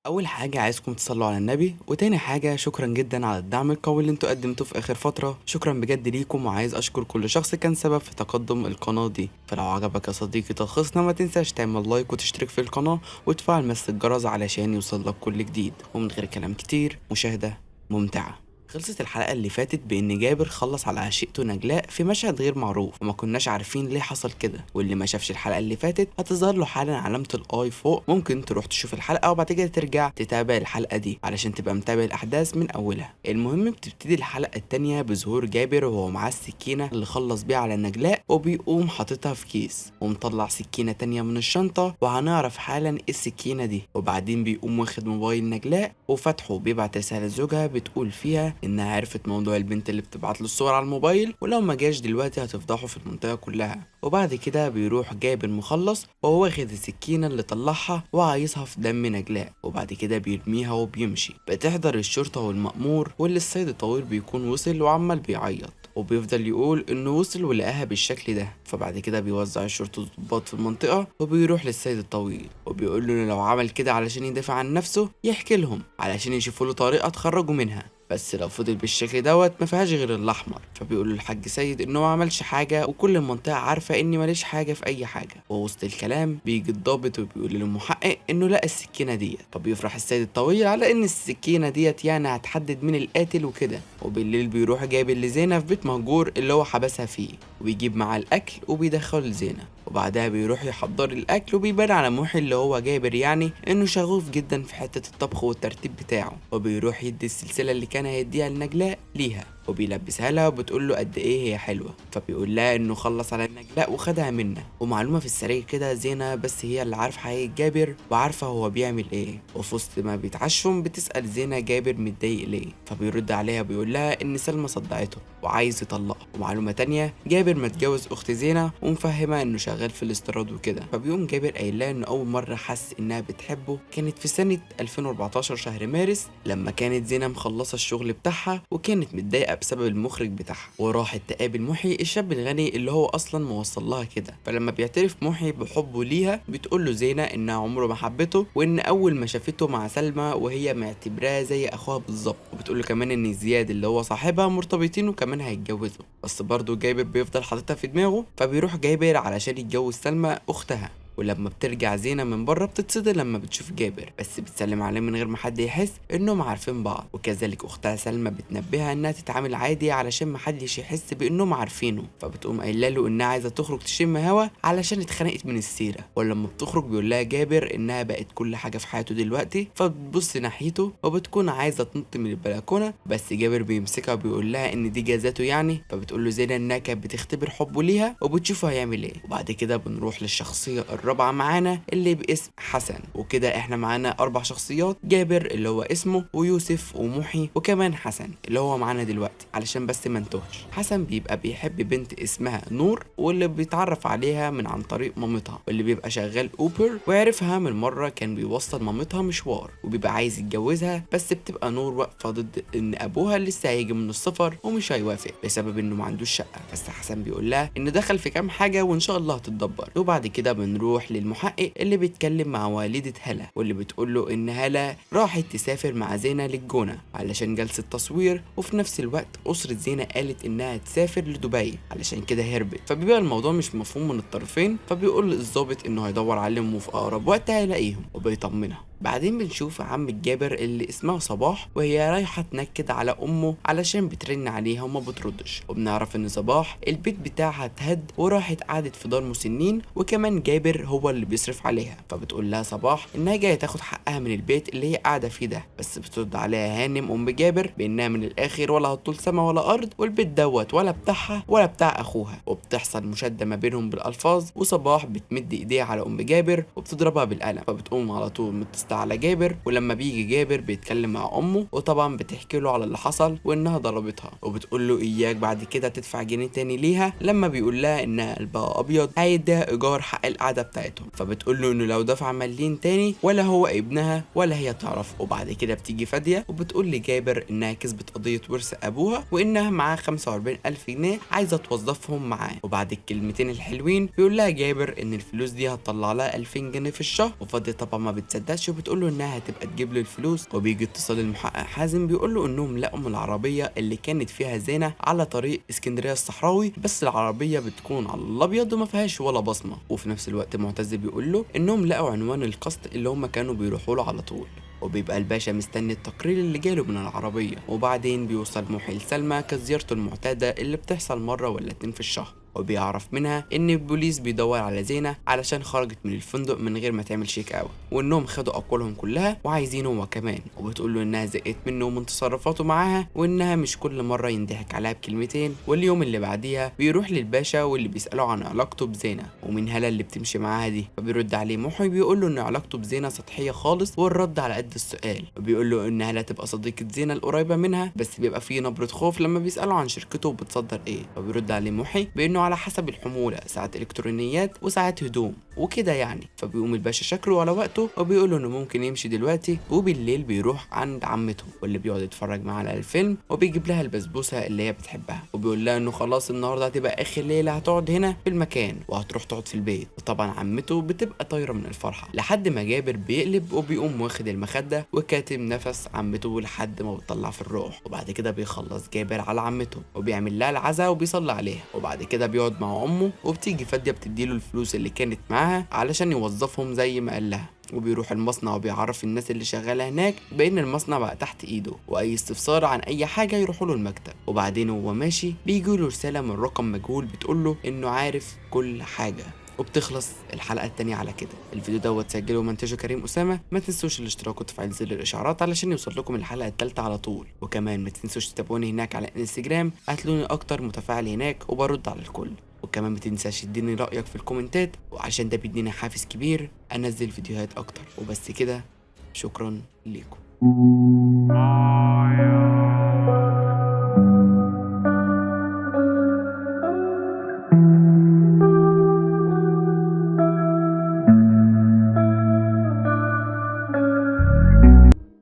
اول حاجه عايزكم تصلوا على النبي، وتاني حاجه شكرا جدا على الدعم القوي اللي انتوا قدمتوه في اخر فتره. شكرا بجد ليكم، وعايز اشكر كل شخص كان سبب في تقدم القناه دي. فلو عجبك يا صديقي تلخيصنا، ما تنساش تعمل لايك وتشترك في القناه وتفعل مسة الجرس علشان يوصلك كل جديد. ومن غير كلام كتير، مشاهده ممتعه. خلصت الحلقة اللي فاتت بإن جابر خلص على عشيقته نجلاء في مشهد غير معروف، وما كناش عارفين ليه حصل كده. واللي ما شافش الحلقة اللي فاتت هتظهر له حالا علامة الآي فوق، ممكن تروح تشوف الحلقة وبعد كده ترجع تتابع الحلقة دي علشان تبقى متابع الأحداث من أولها. المهم بتبتدي الحلقة التانية بظهور جابر وهو معاه السكينة اللي خلص بيها على نجلاء، وبيقوم حاططها في كيس ومطلع سكينة تانية من الشنطة، وهنعرف حالا إيه السكينة دي. وبعدين بيقوم واخد موبايل نجلاء وفتحه، بيبعت رسالة لزوجها بتقول فيها انها عرفت موضوع البنت اللي بتبعت له الصور على الموبايل، ولو ما جاش دلوقتي هتفضحه في المنطقة كلها. وبعد كده بيروح جايب المخلص وهو واخد السكينة اللي طلعها وعايزها في دم نجلاء، وبعد كده بيرميها وبيمشي. بتحضر الشرطة والمأمور، واللي السيد الطويل بيكون وصل وعمال بيعيط، وبيفضل يقول انه وصل ولقاها بالشكل ده. فبعد كده بيوزع الشرطة الضباط في المنطقة، وبيروح للسيد الطويل وبيقول له إنه لو عمل كده علشان يدافع عن نفسه يحكي لهم علشان يشوفوا له طريقة تخرجوا منها، بس لو فضل بالشكل دوت ما فيهاش غير الاحمر. فبيقول له الحاج سيد انه ما عملش حاجه، وكل المنطقه عارفه اني ماليش حاجه في اي حاجه. ووسط الكلام بيجي الضابط وبيقول للمحقق انه لقى السكينه ديت، فبيفرح السيد الطويل على ان السكينه ديت يعني هتحدد مين القاتل وكده. وبالليل بيروح جايب لزينة في بيت مهجور اللي هو حبسها فيه، وبيجيب معاه الاكل وبيدخله لزينة. وبعدها بيروح يحضر الاكل، وبيبان على محي اللي هو جابر يعني انه شغوف جدا في حته الطبخ والترتيب بتاعه. وبيروح يدي السلسله اللي كان هيديها لنجلاء ليها، وبيلبسها لها وبتقول له قد ايه هي حلوه. فبيقول لها انه خلص على نجلاء وخدها منها. ومعلومه في السريع كده، زينه بس هي اللي عارفه حقيقه جابر وعارفه هو بيعمل ايه. وفي وسط ما بيتعشم بتسال زينه جابر متضايق ليه، فبيرد عليها بيقول لها ان سلمى صدعته وعايز يطلقها. ومعلومه تانية، جابر متجوز اخت زينه ومفهمها انه شغال في الاستيراد وكده. فبيقوم جابر قايل لها انه اول مره حس انها بتحبه كانت في سنه 2014 شهر مارس، لما كانت زينه مخلصه الشغل بتاعها وكانت متضايقه بسبب المخرج بتاعها، وراحت تقابل محي الشاب الغني اللي هو اصلا موصل لها كده. فلما بيعترف محي بحبه ليها بتقول له زينه انها عمره ما حبته، وان اول ما شافته مع سلمى وهي معتبراه زي اخوها بالظبط. وبتقول له كمان ان زياد اللي هو صاحبها مرتبطين وكمان هيتجوزوا. بس برضه جابر بيفضل حاططها في دماغه، فبيروح جابر علشان يتجوز سلمى اختها. ولما بترجع زينة من بره بتتصدم لما بتشوف جابر، بس بتسلم عليه من غير ما حد يحس انهم عارفين بعض. وكذلك اختها سلمى بتنبهها انها تتعامل عادي علشان محدش يحس بانهم عارفينه. فبتقوم قايله له انها عايزه تخرج تشم هوا علشان اتخنقت من السيره. ولما بتخرج بيقول لها جابر انها بقت كل حاجه في حياته دلوقتي، فبتبص ناحيته وبتكون عايزه تنط من البلكونه، بس جابر بيمسكها وبيقول لها ان دي جازاته يعني. فبتقول له زينة انها كانت بتختبر حبه ليها وبتشوفه هيعمل ايه. وبعد كده بنروح للشخصيه الرابعة معانا اللي باسم حسن. وكده احنا معانا 4 شخصيات، جابر اللي هو اسمه، ويوسف، ومحي، وكمان حسن اللي هو معانا دلوقتي. علشان بس ما نتوهش، حسن بيبقى بيحب بنت اسمها نور، واللي بيتعرف عليها من عن طريق مامتها، واللي بيبقى شغال اوبر، ويعرفها من مرة كان بيوصل مامتها مشوار، وبيبقى عايز يتجوزها. بس بتبقى نور واقفة ضد ان ابوها لسه هيجي من السفر ومش هيوافق بسبب انه ما عندوش شقة. بس حسن بيقول لها ان دخل في كام حاجة وان شاء الله هتتدبر. وبعد كده بنروح للمحقق اللي بيتكلم مع والدة هلا، واللي بتقول له ان هلا راحت تسافر مع زينة للجونة علشان جلسة تصوير، وفي نفس الوقت أسرة زينة قالت انها تسافر لدبي علشان كده هربت. فبيبقى الموضوع مش مفهوم من الطرفين، فبيقول للظابط انه هيدور عليهم وفي اقرب وقت هيلاقيهم، وبيطمنها. بعدين بنشوف عم جابر اللي اسمها صباح وهي رايحة تنكد على أمه علشان بترن عليها وما بتردش. وبنعرف إن صباح البيت بتاعها اتهد وراحت قعدت في دار مسنين، وكمان جابر هو اللي بيصرف عليها. فبتقول لها صباح إنها جاية تاخد حقها من البيت اللي هي قاعدة فيه ده، بس بترد عليها هانم أم جابر بإنها من الآخر ولا هتطول سما ولا أرض، والبيت دوت ولا بتاعها ولا بتاع أخوها. وبتحصل مشادة ما بينهم بالألفاظ، وصباح بتمد إيديها على أم جابر وبتضربها بالقلم. فبتقوم على طول متصلة على جابر، ولما بيجي جابر بيتكلم مع امه، وطبعا بتحكي له على اللي حصل وانها ضربتها، وبتقول له اياك بعد كده تدفع جنيه تاني ليها. لما بيقول لها انها قلبها ابيض هيديها ايجار حق القعده بتاعتهم، فبتقول له انه لو دفع مليين تاني ولا هو ابنها ولا هي تعرف. وبعد كده بتيجي فاديه وبتقول لجابر انها كسبت قضيه ورث ابوها، وانها معاه 45,000 جنيه عايزه توظفهم معاه. وبعد الكلمتين الحلوين بيقول لها جابر ان الفلوس دي هتطلع لها 2000 جنيه في الشهر. وفاديه طبعا ما بتصدقش وبتقول له انها هتبقى تجيب له الفلوس. وبيجي اتصال المحقق حازم بيقول له انهم لقوا من العربيه اللي كانت فيها زينه على طريق اسكندريه الصحراوي، بس العربيه بتكون على الابيض وما فيهاش ولا بصمه. وفي نفس الوقت معتز بيقول له انهم لقوا عنوان القصد اللي هم كانوا بيروحوا له على طول. وبيبقى الباشا مستني التقرير اللي جاله من العربية. وبعدين بيوصل محي لسلمى كزيارته المعتادة اللي بتحصل مرة ولا 2 في الشهر، وبيعرف منها ان البوليس بيدور على زينة علشان خرجت من الفندق من غير ما تعمل شيك اوت، وانهم خدوا اقوالهم كلها وعايزينه هو كمان. وبتقول له انها زهقت منه ومن تصرفاته معاها، وانها مش كل مرة ينضحك عليها بكلمتين. واليوم اللي بعديها بيروح للباشا واللي بيسأله عن علاقته بزينة ومين هلا اللي بتمشي معاها دي. فبيرد عليه محي بيقول له ان علاقته بزينة سطحية خالص، والرد على قد السؤال. وبيقول له ان هلا تبقى صديقة زينة القريبة منها، بس بيبقى فيه نبرة خوف لما بيسأله عن شركته وبتصدر ايه. فبيرد عليه محي بانه على حسب الحمولة، ساعات الكترونيات وساعات هدوم وكده يعني. فبيقوم الباشا شكره على وقته وبيقول له انه ممكن يمشي دلوقتي. وبالليل بيروح عند عمته واللي بيقعد يتفرج معاه على الفيلم، وبيجيب لها البسبوسه اللي هي بتحبها، وبيقول لها انه خلاص النهارده هتبقى اخر ليله هتقعد هنا في المكان وهتروح تقعد في البيت. وطبعا عمته بتبقى طايره من الفرحه لحد ما جابر بيقلب وبيقوم واخد المخده وكاتم نفس عمته لحد ما بتطلع في الروح. وبعد كده بيخلص جابر على عمته وبيعمل لها العزاء وبيصلي عليها. وبعد كده بيقعد مع امه وبتيجي فاديه بتديله الفلوس اللي كانت معاها علشان يوظفهم زي ما قال لها. وبيروح المصنع وبيعرف الناس اللي شغاله هناك بان المصنع بقى تحت ايده، واي استفسار عن اي حاجه يروحوا له المكتب. وبعدين وهو ماشي بيجي له رساله من رقم مجهول بتقول له انه عارف كل حاجه. وبتخلص الحلقه التانية على كده. الفيديو دوت سجله ومنتجه كريم اسامه. ما تنسوش الاشتراك وتفعيل زر الاشعارات علشان يوصل لكم الحلقه الثالثه على طول. وكمان ما تنسوش تتابعوني هناك على انستجرام، هتلاقوني اكتر متفاعل هناك وبرد على الكل. وكمان ما تنساش تديني رأيك في الكومنتات، وعشان ده بيديني حافز كبير انزل فيديوهات اكتر. وبس كده، شكرا ليكم.